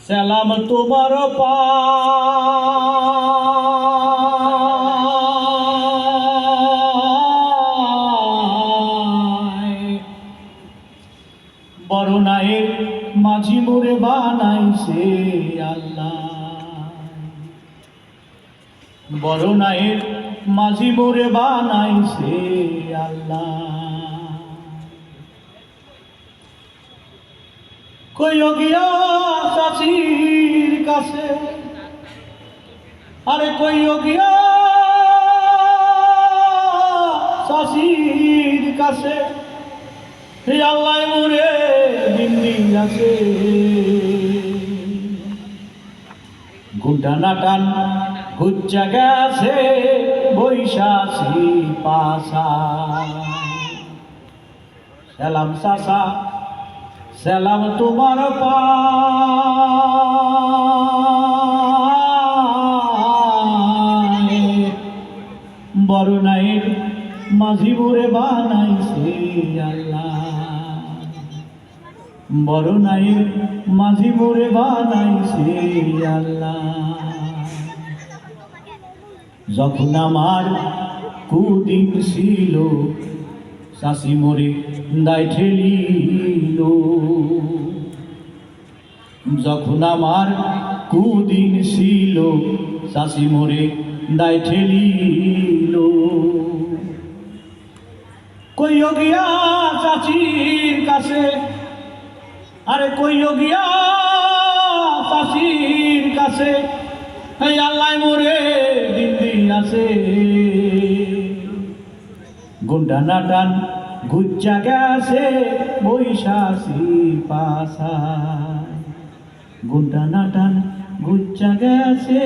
সালাম তোমার পায় বরনায়ের মাঝি মোরে বানাইছে আল্লাহ, বরনায়ের মাঝি মোরে বানাইছে আল্লাহ। কইও গিয়া চাচির কাছে, আরে কইও গিয়া চাচির কাছে, হে আল্লাহ মোরে দিন আছে। গুড্ডা নাটান গুচ্চা গেছে বৈশাখী পাশা। সালাম চাচা সালাম তোমার পায় বরনায়ের মাঝি মোরে বানাইছে আল্লাহ, বরনায়ের মাঝি মোরে বানাইছে আল্লাহ। যখন আমার কুদিন ছিল চাষি মোরে দায় ঠেলিল, যখন আমার কুদিন ছিল চাষি মোরে দায় ঠেলিল। কইও গিয়া চাচির কাছে, আরে কইও গিয়া চাচির কাছে, এই আল্লাহ মোরে দিন আছে। গুন্ডা নাটান গুচ্চা গেছে বৈশাখী পাশা, গুন্ডা নাটান গুচ্চা গেছে।